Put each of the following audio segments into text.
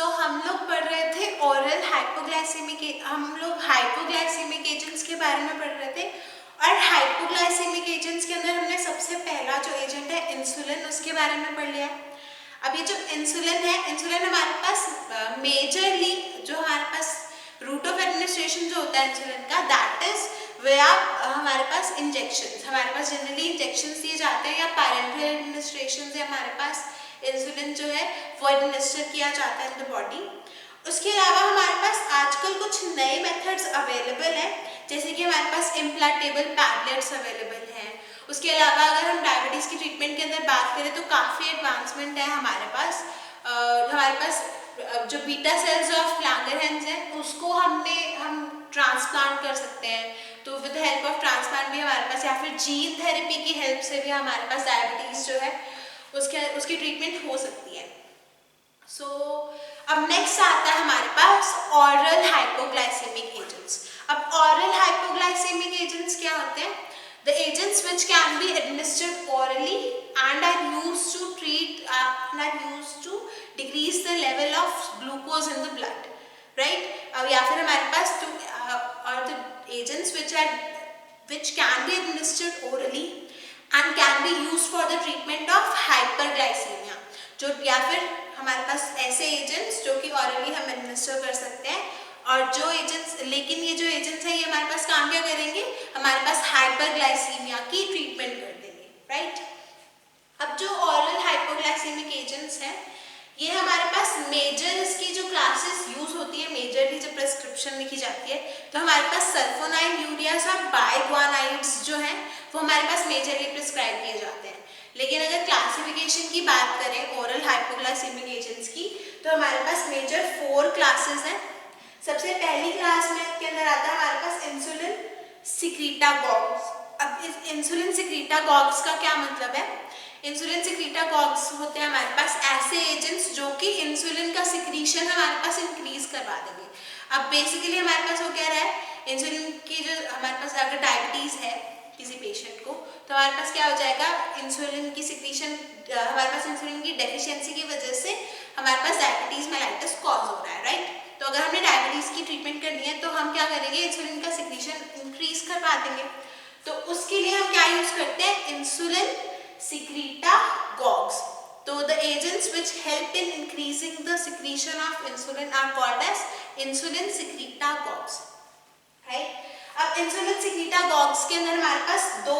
हम लोग पढ़ रहे थे ओरल हाइपोग्लाइसेमिक, हम लोग हाइपोग्लाइसेमिक एजेंट्स के बारे में पढ़ रहे थे। और हाइपोग्लाइसेमिक एजेंट्स के अंदर हमने सबसे पहला जो एजेंट है इंसुलिन, उसके बारे में पढ़ लिया। अब ये जो इंसुलिन है, इंसुलिन हमारे पास मेजरली जो हमारे पास रूट ऑफ एडमिनिस्ट्रेशन जो होता है इंसुलिन का, दैट इज वेयर हमारे पास इंजेक्शंस, हमारे पास जनरली इंजेक्शंस दिए जाते हैं या पैरेंटल एडमिनिस्ट्रेशन से हमारे पास इंसुलिन जो है वो एडमिनिस्टर किया जाता है इन द बॉडी। उसके अलावा हमारे पास आजकल कुछ नए मेथड्स अवेलेबल हैं, जैसे कि हमारे पास इम्प्लांटेबल पैडलेट्स अवेलेबल हैं। उसके अलावा अगर हम डायबिटीज़ की ट्रीटमेंट के अंदर बात करें तो काफ़ी एडवांसमेंट है हमारे पास। जो बीटा सेल्स ऑफ लैंगरहैंस हैं उसको हम ट्रांसप्लांट कर सकते हैं, तो विद हेल्प ऑफ ट्रांसप्लांट भी हमारे पास, या फिर जीन थेरेपी की हेल्प से भी हमारे पास डायबिटीज़ जो है उसकी ट्रीटमेंट हो सकती है। अब नेक्स्ट आता है हमारे पास ऑरल हाइपोग्लाइसेमिक एजेंट्स। अब ऑरल हाइपोग्लाइसेमिक एजेंट्स क्या होते हैं? The agents which can be administered orally and are used to treat and are used to decrease the level of glucose in the blood, right? या फिर हमारे पास are the agents which can be administered orally and can be used for the treatment of hyperglycemia। जो या फिर हमारे पास ऐसे agents जो कि ऑरली हम एडमिनिस्टर कर सकते हैं, और जो एजेंट्स, लेकिन ये जो एजेंट्स हैं ये हमारे पास काम क्या करेंगे? हमारे पास हाइपरग्लाइसीमिया की ट्रीटमेंट कर देंगे, राइट? अब जो ऑरल हाइपोग्लाइसेमिक एजेंट्स हैं ये हमारे पास मेजर, इसकी जो क्लासेस यूज होती है मेजरली जब प्रेस्क्रिप्शन लिखी जाती है तो हमारे पास सल्फोनाइल यूरियास और बाइग्वानाइड्स जो हैं वो हमारे पास मेजरली प्रिस्क्राइब किए जाते हैं। लेकिन अगर क्लासिफिकेशन की बात करें ओरल हाइपोग्लाइसेमिक एजेंट्स की, तो हमारे पास मेजर 4 क्लासेस हैं। सबसे पहली क्लास में के अंदर आता है हमारे पास इंसुलिन सिक्रीटागॉग्स। अब इस इंसुलिन सिक्रीटागॉग्स का क्या मतलब है? इंसुलिन सिक्रीटागॉग्स होते हैं हमारे पास ऐसे एजेंट्स जो कि इंसुलिन का सिक्रीशन हमारे पास इंक्रीज करवा देंगे। अब बेसिकली हमारे पास हो क्या रहा है, इंसुलिन की जो हमारे पास अगर डायबिटीज है किसी पेशेंट को, तो हमारे पास क्या हो जाएगा, इंसुलिन की सिक्रीशन, हमारे पास इंसुलिन की डेफिशिएंसी की वजह से हमारे पास डायबिटीज मेलाइटस कॉज हो रहा है, राइट? तो अगर हमने डायबिटीज की ट्रीटमेंट करनी है तो हम क्या करेंगे, इंसुलिन का सिक्रीशन इंक्रीज करवा देंगे। तो उसके लिए हम क्या यूज करते हैं, insulin secretagogues। So the agents which help in increasing the secretion of insulin are called as insulin secretagogues, right? अब insulin secretagogues के अंदर हमारे पास दो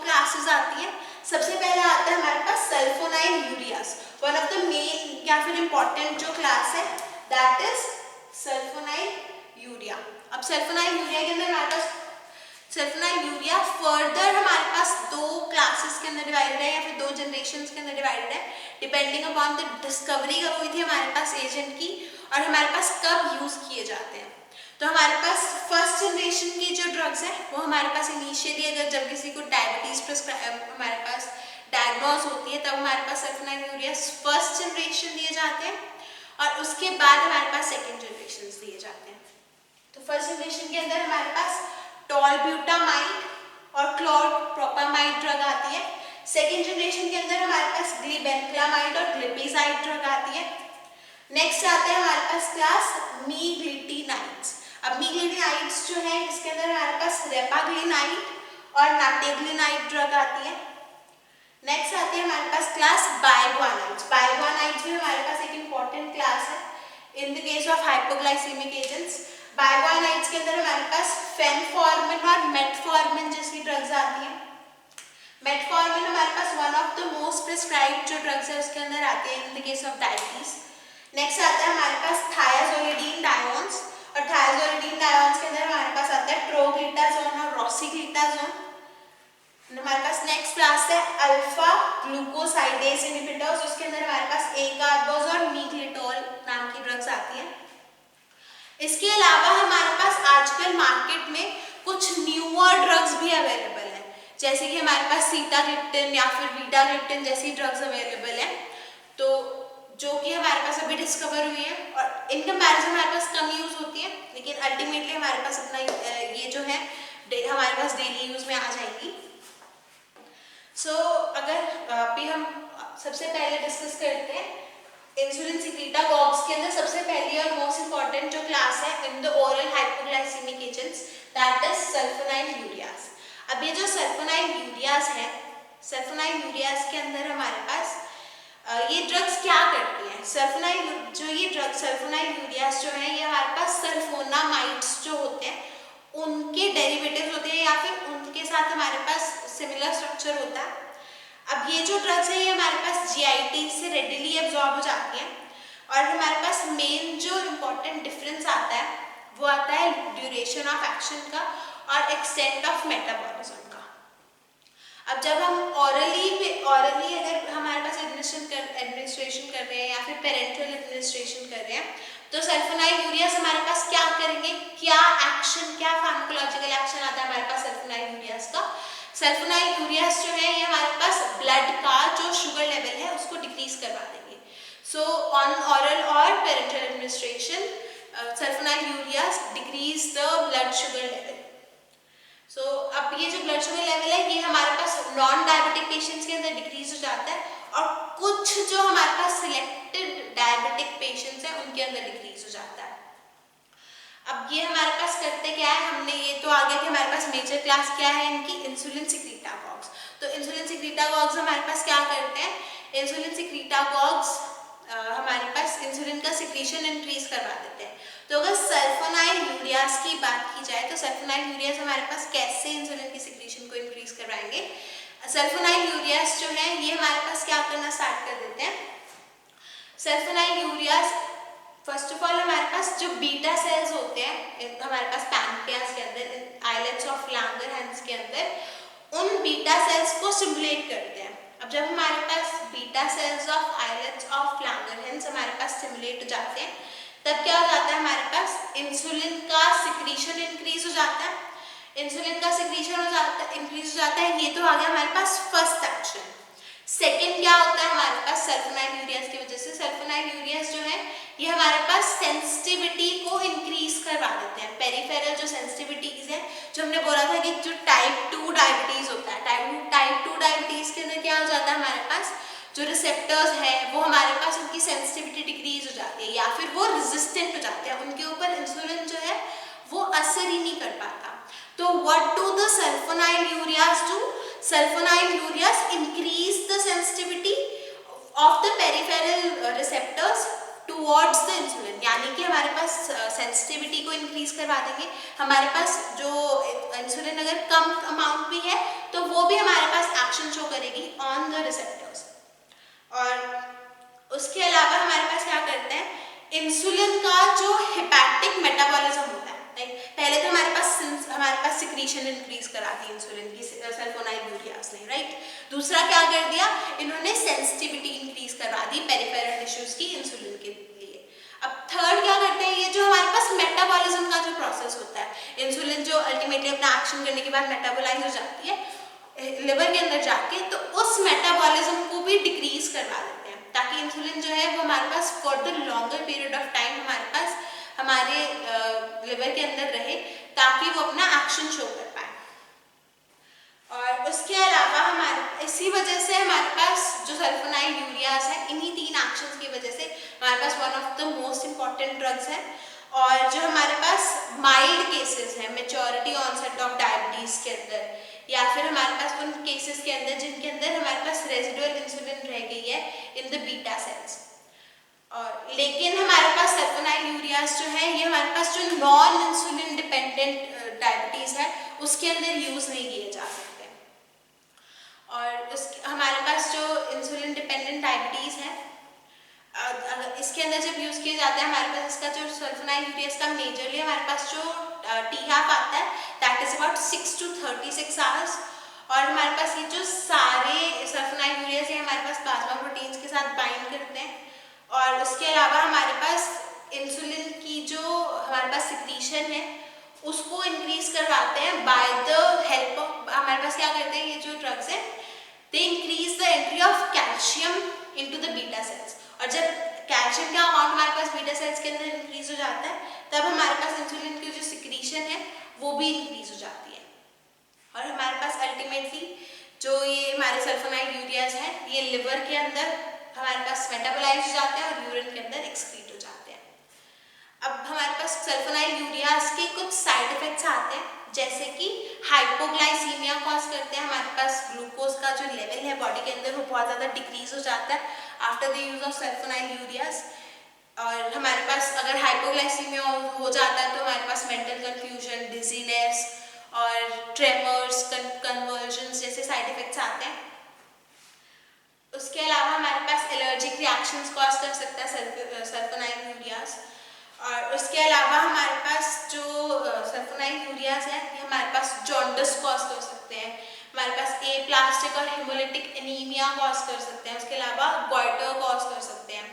क्लासेस आती हैं। सबसे पहला आता है हमारे पास sulfonyl ureas, one of the main या फिर इंपॉर्टेंट जो क्लास है दैट इज सल्फोनाइल यूरिया। अब सल्फोनाइल यूरिया के अंदर हमारे पास सल्फोनाइल यूरिया फर्दर हमारे पास 2 क्लासेस के अंदर डिवाइडेड है या फिर 2 जनरेशंस के अंदर डिवाइडेड है, डिपेंडिंग अपॉन द डिस्कवरी कब हुई थी हमारे पास एजेंट की और हमारे पास कब यूज किए जाते हैं। तो हमारे पास फर्स्ट जनरेशन की जो ड्रग्स हैं वो हमारे पास इनिशियली अगर जब किसी को डायबिटीज हमारे पास डायग्नोज होती है तब हमारे पास सल्फोनाइल यूरिया फर्स्ट जनरेशन दिए जाते हैं, और उसके बाद हमारे पास सेकेंड जनरेशन दिए जाते हैं। तो फर्स्ट जनरेशन के अंदर हमारे पास टॉलब्यूटामाइड और क्लोरप्रोपामाइड ड्रग आती है। सेकेंड जनरेशन के अंदर हमारे पास ग्लिबेनक्लामाइड और ग्लिपिजाइड ड्रग आती है। नेक्स्ट आता है हमारे पास क्लास मीग्लिटिनाइड्स। अब मीग्लिटिनाइड्स जो है इसके अंदर हमारे पास रेपाग्लिनाइड और नाटेग्लिनाइड ड्रग आती है। नेक्स्ट आती है हमारे पास क्लास बाइग्वानाइड्स। बाइग्वानाइड्स भी हमारे पास एक इंपॉर्टेंट क्लास है in the case of hypoglycemic agents. Biguanides के अंदर हमारे पास फेनफॉर्मिन और मेटफॉर्मिन जैसी ड्रग्स आती हैं। मेटफॉर्मिन हमारे पास one of the most prescribed जो ड्रग्स है उसके अंदर आती है in the case of diabetes. Next आता है हमारे पास थायाजोलिडीन डायोन्स, और थायाजोलिडीन डायोन्स के अंदर हमारे पास आता है ट्रोग्लिटाजोन और रोसिग्लिटाजोन। हमारे पास नेक्स्ट क्लास है अल्फा ग्लूकोसाइडेज इनहिबिटर्स, उसके अंदर हमारे पास एकार्बोज और मीग्लिटोल नाम की ड्रग्स आती हैं। इसके अलावा हमारे पास आजकल मार्केट में कुछ न्यूअर ड्रग्स भी अवेलेबल हैं, जैसे कि हमारे पास सीटाग्लिप्टिन या फिर वीटाग्लिप्टिन जैसी ड्रग्स अवेलेबल हैं, तो जो कि हमारे पास अभी डिस्कवर हुई है और इन कंपैरिजन हमारे पास कम यूज होती है, लेकिन अल्टीमेटली हमारे पास अपना ये जो है हमारे पास डेली यूज में आ जाएगी। अगर अभी हम सबसे पहले डिस्कस करते हैं इंसुलिन सिक्रीटागॉग्स के अंदर सबसे पहली और मोस्ट इंपॉर्टेंट जो क्लास है in the oral hypoglycaemic agents, that is sulphonylureas यूरियाज। अब ये जो सल्फोनाइल यूरियाज है, सल्फोनाइल यूरियाज के अंदर हमारे पास ये ड्रग्स क्या करती हैं? सल्फोनाइल जो ये ड्रग सल्फोनाइल यूरियाज जो है ये हमारे पास सल्फोनामाइड्स जो होते हैं उनके डेरिवेटिव्स होते हैं या फिर उनके साथ हमारे पास सिमिलर स्ट्रक्चर होता है। अब ये जो ड्रग्स है ये हमारे पास जीआईटी से रेडिली एब्जॉर्ब हो जाती हैं और हमारे पास मेन जो इम्पोर्टेंट डिफरेंस आता है वो आता है ड्यूरेशन ऑफ एक्शन का और एक्सटेंट ऑफ मेटाबॉलिज्म का। अब जब हम ऑरली अगर हमारे पास एडमिनिस्ट्रेशन कर रहे हैं या फिर पेरेंटल एडमिनिस्ट्रेशन कर रहे हैं तो सल्फोनाइल यूरियाज हमारे पास क्या करेंगे, क्या एक्शन, क्या फार्माकोलॉजिकल एक्शन आता है हमारे पास सल्फोनाइल यूरियाज का? सल्फोनाइल यूरियाज जो है ये हमारे पास ब्लड का जो शुगर लेवल है उसको डिक्रीज करवा देंगे। सो ऑन ऑरल और parenteral administration sulfonyl ureas decrease the blood sugar level. So अब ये जो ब्लड शुगर लेवल है ये हमारे पास नॉन डायबिटिक पेशेंट्स के अंदर डिक्रीज हो जाता है और कुछ जो हमारे पास सिलेक्टेड डायबिटिक पेशेंट्स हैं उनके अंदर डिक्रीज हो जाता है। अब ये हमारे पास करते क्या है, हमने ये तो आगे कि हमारे पास मेजर क्लास क्या है इनकी, इंसुलिन सिक्रीटागॉग्स। तो इंसुलिन सिक्रीटागॉग्स हमारे पास क्या करते हैं, इंसुलिन सिक्रीटागॉग्स हमारे पास इंसुलिन का सिक्रीशन इंक्रीज करवा देते हैं। तो अगर सल्फोनाइल यूरियाज की बात की जाए तो सल्फोनाइल यूरियाज हमारे पास कैसे इंसुलिन की सिक्रीशन को इंक्रीज करवाएंगे? सल्फोनाइल यूरियाज जो है ये हमारे पास क्या करना स्टार्ट कर देते हैं, sulfonyl ureas first of all हमारे पास जो बीटा सेल्स होते हैं हमारे पास पैनक्रियाज के अंदर, आइलेट्स ऑफ लैंगरहैंस के अंदर, उन बीटा सेल्स को स्टिमुलेट करते हैं। अब जब हमारे पास beta cells of islets of Langerhans हमारे पास स्टिमुलेट हो जाते हैं तब क्या हो जाता है, हमारे पास इंसुलिन का सिक्रीशन इंक्रीज हो जाता है। इंसुलिन का सिक्रीशन इंक्रीज हो जाता है, ये तो आ गया हमारे पास फर्स्ट एक्शन। सेकेंड क्या होता है हमारे पास सल्फोनाइल यूरियाज की वजह से, सल्फोनाइल यूरियाज जो है ये हमारे पास सेंसिटिविटी को इंक्रीज करवा देते हैं। पेरिफेरल जो सेंसिटिविटीज है, जो हमने बोला था कि जो टाइप 2 डायबिटीज होता है, टाइप 2 डायबिटीज के अंदर क्या हो जाता है हमारे पास जो रिसेप्टर्स हैं वो हमारे पास उनकी सेंसिटिविटी डिक्रीज हो जाती है या फिर वो रेजिस्टेंट हो जाते हैं, उनके ऊपर इंसुलिन जो है वो असर ही नहीं कर पाता। तो what do the sulfonyl ureas do? Sulfonyl ureas increase the sensitivity of the peripheral receptors towards the insulin, यानी कि हमारे पास सेंसिटिविटी को इंक्रीज करवा देंगे। हमारे पास जो इंसुलिन अगर कम अमाउंट भी है तो वो भी हमारे पास एक्शन शो करेगी ऑन द रिसेप्टर्स। और उसके अलावा हमारे पास क्या करते हैं, इंसुलिन का जो हेपेटिक मेटाबॉलिज्म होता है, पहले तो हमारे पास सिक्रीशन इंक्रीज करा दी इंसुलिन की सल्फोनाइल यूरियाज ने, राइट। दूसरा क्या कर दिया, इन्होंने सेंसिटिविटी इंक्रीज करवा दी पेरिफेरल टिश्यूज की इंसुलिन के लिए। अब थर्ड क्या करते हैं, ये जो हमारे पास मेटाबॉलिज्म का जो प्रोसेस होता है, इंसुलिन जो अल्टीमेटली अपना एक्शन करने के बाद मेटाबोलाइज हो जाती है लिवर के अंदर जाके, तो उस मेटाबॉलिज्म को भी डिक्रीज करवा देते हैं ताकि इंसुलिन जो है वो हमारे पास for the longer period of time हमारे पास हमारे लिवर के अंदर रहे ताकि वो अपना एक्शन शो कर पाए। और उसके अलावा हमारे इसी वजह से हमारे पास जो सल्फोनाइल यूरियाज है, इन्हीं 3 एक्शंस की वजह से हमारे पास one of the most important drugs है। और जो हमारे पास माइल्ड केसेस हैं, मेच्योरिटी ऑनसेट ऑफ डायबिटीज के अंदर, या फिर हमारे पास उन केसेस के अंदर जिनके अंदर हमारे पास रेजिडुअल इंसुलिन रह गई है इन द बीटा सेल्स। और लेकिन हमारे पास सल्फोनाइल यूरियाज जो है ये हमारे पास जो नॉन इंसुलिन डिपेंडेंट डायबिटीज है उसके अंदर यूज नहीं किए जा सकते। और हमारे पास जो इंसुलिन डिपेंडेंट डायबिटीज है इसके अंदर जब यूज किया जाता है, हमारे पास इसका जो सल्फोनाइल यूरियाज का मेजरली हमारे पास जो टी-हैप आता है that is about 6 to 36 hours. और हमारे पास ये जो सारे सल्फोनाइल यूरियाज है हमारे पास प्लाज्मा प्रोटीन्स के साथ बाइंड करते हैं। और उसके अलावा हमारे पास इंसुलिन की जो हमारे पास सिक्रीशन है उसको इंक्रीज करवाते हैं बाय द हेल्प ऑफ, हमारे पास क्या करते हैं ये जो ड्रग्स है, they increase the entry of calcium into the beta cells. और जब कैल्शियम का अमाउंट हमारे पास बीटा सेल्स के अंदर इंक्रीज हो जाता है तब हमारे पास इंसुलिन की जो सिक्रीशन है वो भी इंक्रीज हो जाती है। और हमारे पास अल्टीमेटली जो ये हमारे सल्फोनाइल यूरियाज है ये लिवर के अंदर हमारे पास मेटाबोलाइज हो जाते हैं और यूरिन के अंदर एक्सक्रीट हो जाते हैं। अब हमारे पास सल्फोनाइल यूरियाज के कुछ साइड इफेक्ट्स आते हैं, जैसे कि हाइपोग्लाइसीमिया कॉज करते हैं। हमारे पास ग्लूकोज का जो लेवल है बॉडी के अंदर वो बहुत ज़्यादा डिक्रीज हो जाता है after the use of sulfonyl ureas. और हमारे पास अगर हाइपोग्लाइसीमिया हो जाता है तो हमारे पास मेंटल कंफ्यूजन, डिजीनेस और ट्रेमर्स, कन्वर्जन्स जैसे साइड इफेक्ट्स आते हैं। उसके अलावा हमारे पास एलर्जिक रिएक्शंस कॉज कर सकता है सल्फोनाइल यूरियाज। और उसके अलावा हमारे पास जो सल्फोनाइल यूरियाज है ये हमारे पास जॉन्डिस कॉज कर सकते हैं, हमारे पास एप्लास्टिक और हेमोलिटिक एनीमिया कॉज कर सकते हैं, उसके अलावा गॉइटर कॉज कर सकते हैं।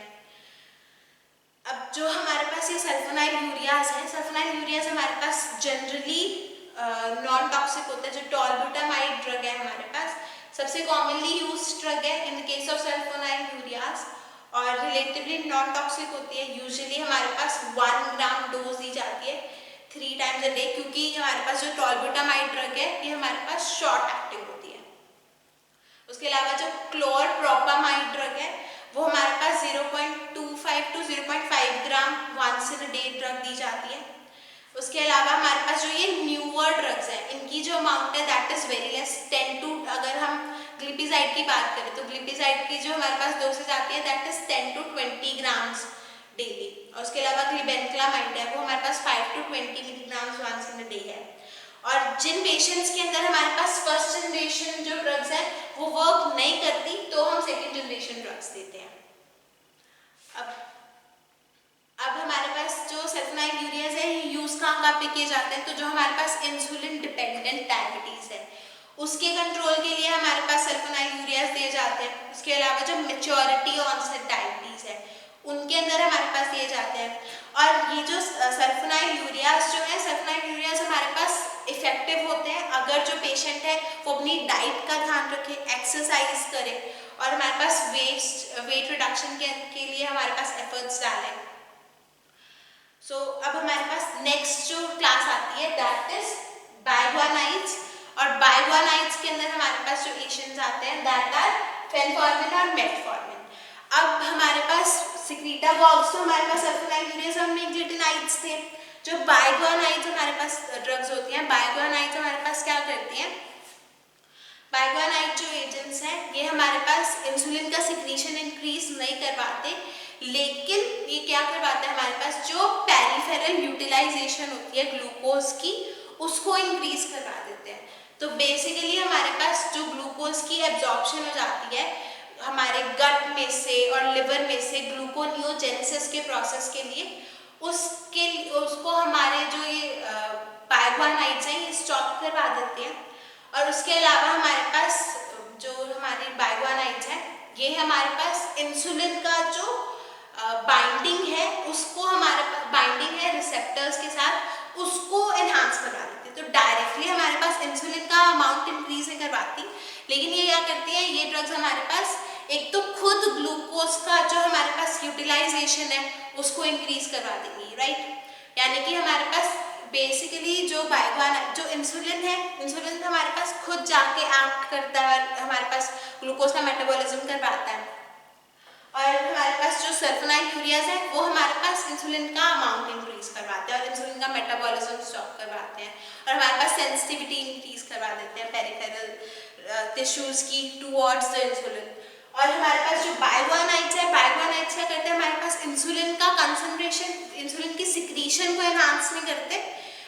अब जो हमारे पास ये सल्फोनाइल यूरियाज है, सल्फोनाइल यूरियाज हमारे पास जनरली नॉन टॉक्सिक होता है। जो टॉलबुटामाइड ड्रग है हमारे पास सबसे कॉमनली यूज ड्रग है in case of sulfonyl ureas और रिलेटिवली नॉन टॉक्सिक होती है। यूजुअली हमारे पास 1 ग्राम डोज दी जाती है 3 टाइम्स अ डे, क्योंकि हमारे पास जो टॉलबुटामाइड ड्रग है ये हमारे पास शॉर्ट एक्टिव होती है। उसके अलावा जो क्लोरप्रोपामाइड ड्रग है वो हमारे पास 0.25 to 0.5 gram once in a day drug दी जाती है। उसके अलावा हमारे पास जो ये न्यूअर ड्रग्स हैं इनकी जो अमाउंट है that is very less, 10 to, अगर हम ग्लिपिजाइड की बात करें तो ग्लिपिजाइड की जो हमारे पास डोसेज आती है that is 10 to 20 grams daily. और उसके अलावा ग्लिबेंक्लामाइड है वो हमारे पास 5 to 20 milligrams once in a day है। और जिन पेशेंट्स के अंदर हमारे पास फर्स्ट जनरेशन जो ड्रग्स है वो वर्क नहीं करती तो हम सेकेंड जनरेशन ड्रग्स देते हैं। अब हमारे पास जो सल्फोनाइल यूरियाज है ये यूज कहाँ पे किए जाते हैं, तो जो हमारे पास इंसुलिन डिपेंडेंट डायबिटीज है उसके कंट्रोल के लिए हमारे पास सल्फोनाइल यूरियाज दिए जाते हैं। उसके अलावा जो मेच्योरिटी ऑनसेट डायबिटीज है उनके अंदर हमारे पास दिए जाते हैं। और ये जो सल्फोनाइल यूरियाज जो है, सल्फोनाइल यूरियाज हमारे पास इफेक्टिव होते हैं अगर जो पेशेंट है वो अपनी डाइट का ध्यान रखे, एक्सरसाइज करे और हमारे पास वेट रिडक्शन के लिए हमारे पास एफर्ट्स डालें। अब हमारे पास नेक्स्ट जो क्लास आती है दैट इज बाइगुआनाइड्स। और बाइगुआनाइड्स के अंदर हमारे पास जो एशंस आते हैं दैट आर फेनफॉर्मिन और मेटफॉर्मिन। अब हमारे पास सिक्रीटागॉग्स तो हमारे पास सल्फोनाइल यूरियाज और निकोटिनाइड्स थे। जो बाइगुआनाइड्स हमारे पास ड्रग्स होती हैं, बाइगुआनाइड्स हमारे पास क्या करती हैं, बाइगुआनाइड जो एजेंट्स हैं ये हमारे पास इंसुलिन का सिक्रीशन इंक्रीज नहीं करवाते, लेकिन ये क्या करवाते हैं हमारे पास जो पेरिफेरल यूटिलाइजेशन होती है ग्लूकोज की उसको इंक्रीज करवा देते हैं। तो बेसिकली हमारे पास जो ग्लूकोज की एब्जॉर्प्शन हो जाती है हमारे गट में से और लिवर में से ग्लूकोनियोजेनेसिस के प्रोसेस के लिए उसको हमारे जो ये बाइगुआनाइड्स हैं ये स्टॉप करवा देते हैं। और उसके अलावा हमारे पास जो हमारे बाइगुआनाइड्स हैं ये हमारे पास इंसुलिन का जो बाइंडिंग है उसको हमारे बाइंडिंग है रिसेप्टर्स के साथ उसको एनहांस करवा देती है। तो डायरेक्टली हमारे पास इंसुलिन का अमाउंट इंक्रीज नहीं करवाती, लेकिन ये क्या करती है ये ड्रग्स हमारे पास एक तो खुद ग्लूकोज का जो हमारे पास यूटिलाइजेशन है उसको इंक्रीज करवा देंगी, राइट। यानी कि हमारे पास बेसिकली जो बाइगुआनाइड जो इंसुलिन है, इंसुलिन हमारे पास खुद जाके एक्ट करता है और हमारे पास ग्लूकोज का मेटाबॉलिज्म करवाता है। और हमारे पास जो सल्फोनाइल यूरियाज है वो हमारे पास इंसुलिन का अमाउंट इंक्रीज करवाते हैं और इंसुलिन का मेटाबॉलिज्म स्टॉप करवाते हैं और हमारे पास सेंसिटिविटी इंक्रीज करवा देते हैं पेरिफेरल टिश्यूज की टुवर्ड्स द इंसुलिन। और हमारे पास जो बाइगुआनाइड्स है, बाइगुआनाइड्स क्या करते हैं हमारे पास इंसुलिन का कंसंट्रेशन, इंसुलिन की सिक्रीशन को एनहांस नहीं करते,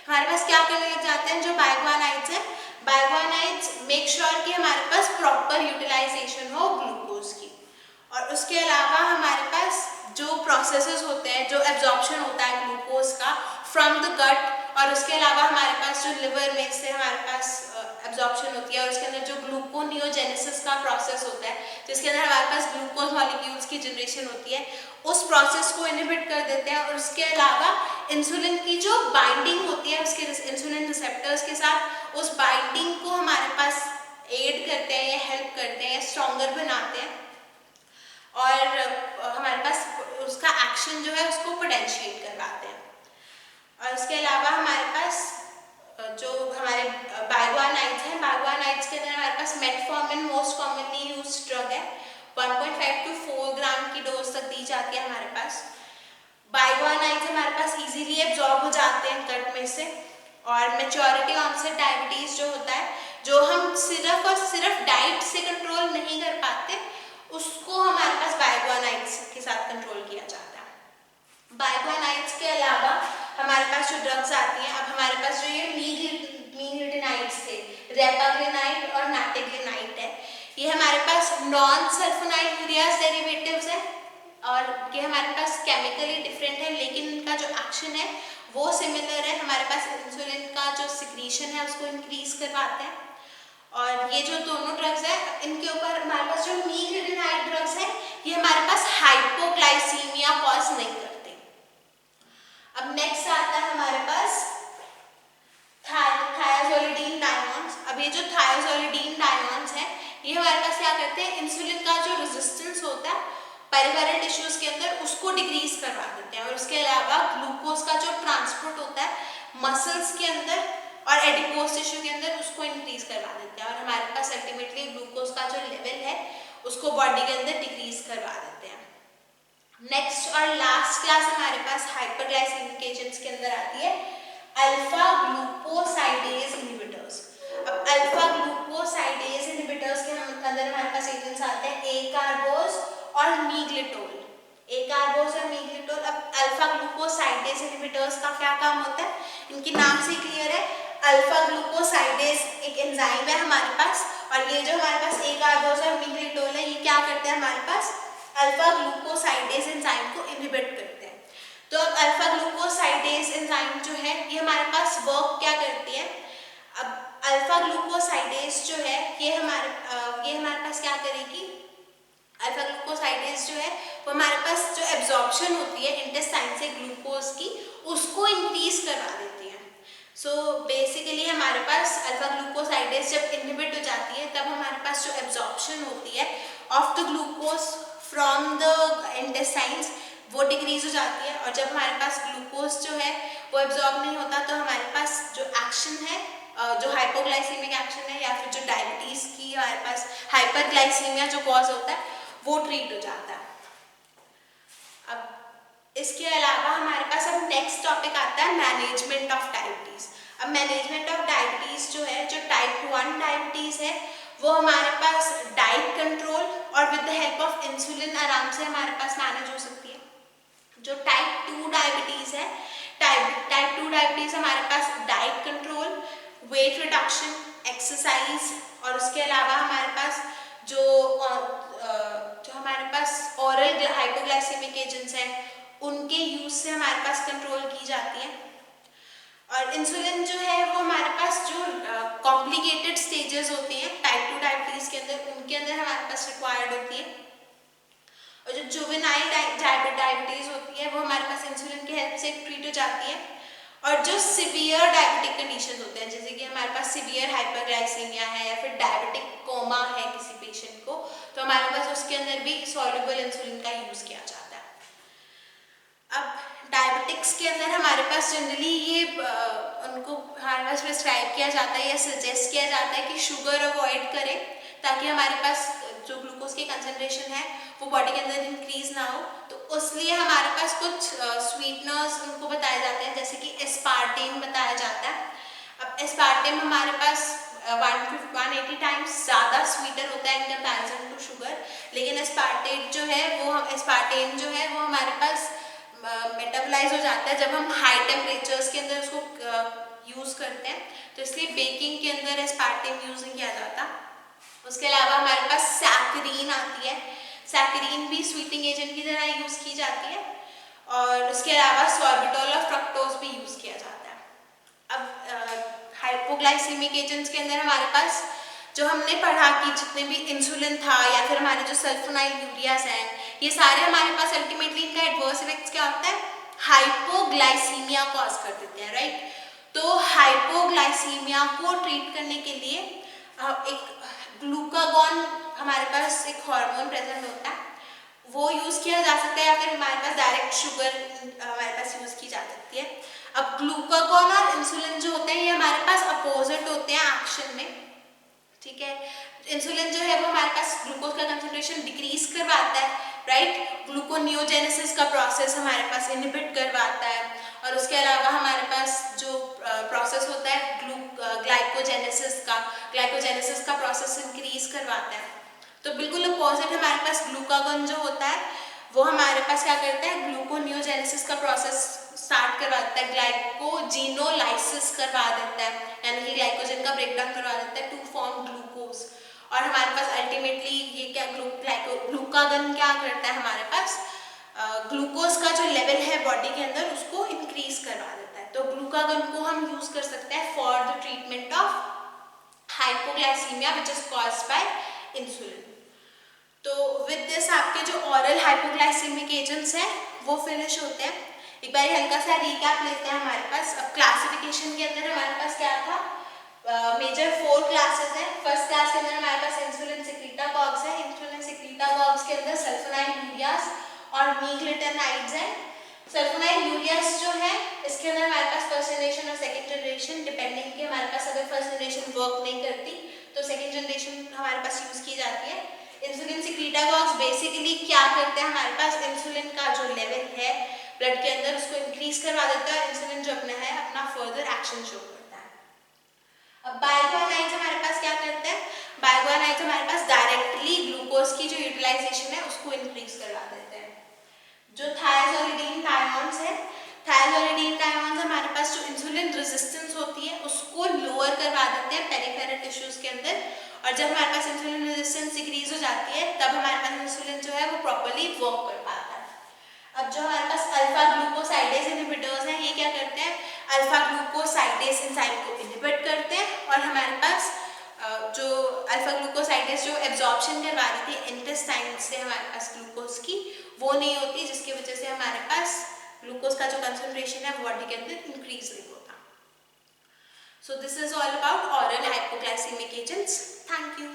हमारे पास क्या करने लग जाते हैं जो बाइगुआनाइड्स है, बाइगुआनाइड्स मेक श्योर कि हमारे पास प्रॉपर यूटिलाइजेशन हो ग्लूकोज की। और उसके अलावा हमारे पास जो प्रोसेसेस होते हैं, जो एब्जॉर्प्शन होता है ग्लूकोज का फ्रॉम द गट, और उसके अलावा हमारे पास जो लिवर में से हमारे पास एब्जॉर्प्शन होती है और उसके अंदर जो ग्लूकोनियोजेनेसिस का प्रोसेस होता है जिसके अंदर हमारे पास ग्लूकोज मॉलिक्यूल्स की जनरेशन होती है, उस प्रोसेस को इनहिबिट कर देते हैं। और उसके अलावा इंसुलिन की जो बाइंडिंग होती है उसके इंसुलिन रिसेप्टर्स के साथ, उस बाइंडिंग को हमारे पास एड करते हैं या हेल्प करते हैं, स्ट्रॉन्गर बनाते हैं और हमारे पास उसका एक्शन जो है उसको पोटेंशिएट करवाते हैं। और उसके अलावा हमारे पास जो हमारे बाइगुआनाइड्स हैं, बाइगुआनाइड्स के अंदर हमारे पास metformin most commonly used drug है, 1.5 to 4 ग्राम दी जाती है हमारे पास। बाइगोनाइड्स हमारे पास इजीली एब्जॉर्ब हो जाते हैं गट में से। और मैच्योरिटी ऑनसेट डायबिटीज जो होता है, जो हम सिर्फ और सिर्फ डाइट से कंट्रोल नहीं कर पाते, उसको हमारे पास बाइगोनाइड्स के साथ कंट्रोल किया जाता है। बाइगोनाइड्स के अलावा हमारे पास जो ड्रग्स आती हैं, अब हमारे पास जो ये मीग्लिटिनाइड्स थे, रेपाग्लिनाइड और नाटिग्लिनाइड है, ये हमारे पास नॉन सल्फोनाइल यूरियाज डेरिवेटिव्स है और ये हमारे पास केमिकली डिफरेंट है, लेकिन इनका जो एक्शन है वो सिमिलर है। हमारे पास इंसुलिन का जो सिक्रीशन है उसको इंक्रीज करवाते हैं। और ये जो दोनों ड्रग्स है, इनके ऊपर हमारे पास जो मीग्लिटिनाइड ड्रग्स है, ये हमारे पास हाइपोग्लाइसीमिया कॉज नहीं करते। अब नेक्स्ट आता है हमारे पास थायाजोलिडीन डायोन्स। अब ये जो थायाजोलिडीन डायोन्स है, ये हमारे पास क्या करते हैं, इंसुलिन का जो रेजिस्टेंस होता है पेरिफेरल टिश्यूज के अंदर उसको डिक्रीज करवा देते हैं। और उसके अलावा ग्लूकोज का जो ट्रांसपोर्ट होता है मसल्स के अंदर और एडिपोज टिश्यू के अंदर, उसको इंक्रीज करवा देते हैं। और हमारे पास अल्टीमेटली ग्लूकोज का जो लेवल है उसको बॉडी के अंदर डिक्रीज करवा देते हैं। नेक्स्ट और लास्ट क्लास हमारे पास हाइपरग्लाइसेमिक एजेंट्स के अंदर आती है अल्फा ग्लूकोसाइडेज इनहिबिटर्स। अब अल्फा ग्लूकोसाइडेज इनहिबिटर्स के अंदर हमारे पास एजेंट्स आते हैं ए कार्बोज और मीग्लिटोल। ए कार्बोज और मीग्लिटोल। अब अल्फा ग्लूकोसाइडेज इनहिबिटर्स का क्या काम होता है, इनके नाम से क्लियर है। अल्फा ग्लूकोसाइडेज एक एंजाइम है हमारे पास, और ये जो हमारे पास ए कार्बोज और मीग्लिटोल है, ये क्या करते हैं, हमारे पास अल्फा ग्लूकोसाइडेज एंजाइम को इनहिबिट करते हैं। तो अब अल्फा ग्लूकोसाइडेज एंजाइम जो है, ये हमारे पास वर्क क्या करती है। अब अल्फा ग्लूकोसाइडेज जो है, ये हमारे पास क्या करेगी, अल्फा ग्लूकोसाइडेज जो है वो हमारे पास जो एब्जॉर्प्शन होती है इंटेस्टाइन से ग्लूकोज की, उसको इंक्रीज करवा देती है। सो बेसिकली हमारे पास अल्फा ग्लूकोसाइडेज जब इनहिबिट हो जाती है, तब हमारे पास जो एब्जॉर्प्शन होती है of the glucose from the intestines वो डिक्रीज हो जाती है। और जब हमारे पास ग्लूकोज जो है वो एब्जॉर्ब नहीं होता, तो हमारे पास जो एक्शन है, जो हाइपोग्लाइसीमिक एक्शन है, या फिर जो डायबिटीज की हमारे पास हाइपरग्लाइसीमिया जो कॉज होता है, वो ट्रीट हो जाता है। अब इसके अलावा हमारे पास अब नेक्स्ट टॉपिक आता है मैनेजमेंट ऑफ डायबिटीज। अब मैनेजमेंट ऑफ डायबिटीज जो है, जो टाइप 1 डायबिटीज है, वो हमारे पास डाइट कंट्रोल और with the help of insulin आराम से हमारे पास मैनेज हो सकती है। जो टाइप 2 डायबिटीज है, टाइप 2 डायबिटीज हमारे पास diet control, weight reduction, exercise, और उसके अलावा हमारे पास जो हमारे पास ऑरल हाइपोग्लाइसेमिक एजेंट्स हैं, उनके यूज से हमारे पास कंट्रोल की जाती है। और इंसुलिन जो है वो हमारे पास जो कॉम्प्लिकेटेड स्टेजेस होती हैं टाइप 2 डायबिटीज के अंदर, उनके अंदर हमारे पास रिक्वायर्ड होती है। और जो जुवेनाइल डायबिटीज होती है, वो हमारे पास इंसुलिन की हेल्प से ट्रीट हो जाती है। और जो सिवियर डायबिटिक कंडीशन होते हैं, जैसे कि हमारे पास सिवियर हाइपरग्लाइसीमिया है या फिर डायबिटिक कोमा है किसी पेशेंट को, तो हमारे पास उसके अंदर भी सॉल्युबल इंसुलिन का यूज किया जाता है। अब डायबिटिक्स के अंदर हमारे पास जनरली ये उनको हमारे पास प्रिस्क्राइब किया जाता है या सजेस्ट किया जाता है कि शुगर अवॉइड करें, ताकि हमारे पास जो ग्लूकोज की कंसंट्रेशन है वो बॉडी के अंदर इंक्रीज ना हो। तो उसलिए हमारे पास कुछ स्वीटनर्स उनको बताए जाते हैं, जैसे कि एस्पार्टेम बताया जाता है। अब एस्पार्टेम हमारे पास 180 टाइम्स ज़्यादा स्वीटर होता है इन कंपैरिजन टू शुगर, लेकिन एस्पार्टेट जो है वो एस्पार्टेम जो है वो हमारे पास मेटाबोलाइज हो जाता है जब हम हाई टेम्परेचर्स के अंदर उसको यूज़ करते हैं, तो इसलिए बेकिंग के अंदर एस्पार्टेम यूज़ नहीं किया जाता। उसके अलावा हमारे पास सैकरीन आती है, सैकरीन भी स्वीटिंग एजेंट की तरह यूज़ की जाती है। और उसके अलावा सॉर्बिटॉल और फ्रक्टोज भी यूज़ किया जाता है। अब हाइपोग्लाइसीमिक एजेंट्स के अंदर हमारे पास जो हमने पढ़ा कि जितने भी इंसुलिन था या फिर हमारे जो सल्फोनाइल यूरियाज हैं, ये सारे हमारे पास अल्टीमेटली इनका एडवर्स इफेक्ट्स क्या होता है, हाइपोग्लाइसीमिया कॉज कर देते हैं, राइट। तो हाइपोग्लाइसीमिया को ट्रीट करने के लिए एक ग्लूकागॉन हमारे पास एक हार्मोन प्रेजेंट होता है, वो यूज़ किया जा सकता है, या फिर हमारे पास डायरेक्ट शुगर हमारे पास यूज़ की जा सकती है। अब ग्लूकागॉन और इंसुलिन जो होते हैं ये हमारे पास अपोजिट होते हैं एक्शन में, ठीक है। इंसुलिन जो है वो हमारे पास ग्लूकोज का कंसंट्रेशन डिक्रीज करवाता है, राइट। ग्लूकोज ग्लूकोनियोजेनेसिस का प्रोसेस हमारे पास इनहिबिट करवाता है, और उसके अलावा हमारे पास जो प्रोसेस होता है ग्लाइकोजेनेसिस का प्रोसेस इंक्रीज करवाता है। तो बिल्कुल अपोजिट हमारे पास ग्लूकागॉन जो होता है वो हमारे पास क्या करता है, ग्लूकोनियोजेनेसिस का प्रोसेस स्टार्ट करवाता है, ग्लाइकोजिनोलाइसिस करवा देता है, यानी कि ग्लाइकोजन का ब्रेकडाउन करवा देता है टू फॉर्म ग्लूकोज। और हमारे पास अल्टीमेटली ये क्या ग्लूकागन क्या करता है, हमारे पास ग्लूकोज का जो लेवल है बॉडी के अंदर उसको इंक्रीज करवा देता है। तो ग्लूकागन को हम यूज कर सकते हैं for the treatment of hypoglycaemia which is caused by insulin. तो विद दिस आपके जो ऑरल हाइपोग्लाइसेमिक एजेंट्स हैं वो फिनिश होते हैं। एक बार हल्का सा रिकैप लेते हैं हमारे पास। अब क्लासिफिकेशन के अंदर हमारे पास क्या था, मेजर 4 क्लासेस हैं। फर्स्ट क्लास के अंदर हमारे पास इंसुलिन सिक्रीटागॉग्स है। इंसुलिन सिक्रीटागॉग्स के अंदर सल्फोनाइल यूरियास और मीग्लिटनाइड्स हैं। सल्फोनाइल यूरियास जो है इसके अंदर हमारे पास फर्स्ट जनरेशन और सेकंड जनरेशन डिपेंडिंग कि हमारे पास अगर फर्स्ट जनरेशन वर्क नहीं करती तो सेकंड जनरेशन हमारे पास यूज की जाती है। इंसुलिन सिक्रीटागॉग्स बेसिकली क्या करते हैं, हमारे पास इंसुलिन का जो लेवल है ब्लड के अंदर उसको इंक्रीज करवा देता है। इंसुलिन जो अपना है अपना फर्दर एक्शन शो करता है। अब बायोगुआनाइड्स हमारे पास क्या करते हैं, बायोगुआनाइड्स हमारे पास डायरेक्टली ग्लूकोज की जो यूटिलाइजेशन है उसको इंक्रीज करवा देते हैं। जो थायाजोलिडीन थायोन्स है, थायाजोलिडीन थायोन्स हमारे पास जो इंसुलिन रेजिस्टेंस होती है उसको लोअर करवा देते हैं पेरिफेरल टिश्यूज के अंदर, और जब हमारे पास इंसुलिन रेजिस्टेंस डिक्रीज हो जाती है तब हमारे पास इंसुलिन जो है वो प्रॉपर्ली वर्क कर पाता है। अब जो हमारे पास अल्फा ग्लूकोसाइडेज इनहिबिटर्स हैं ये क्या करते हैं, अल्फा ग्लूकोसाइडेज एंजाइम को इनहिबिट करते हैं, और हमारे पास जो अल्फा ग्लूकोसाइडेज जो एब्जॉर्प्शन करवा रही थी इंटेस्टाइन से हमारे पास ग्लूकोज की वो नहीं होती, जिसकी वजह से हमारे पास ग्लूकोज का जो कंसंट्रेशन है बॉडी के अंदर इंक्रीज नहीं होता। So this is all about oral hypoglycemic agents. Thank you.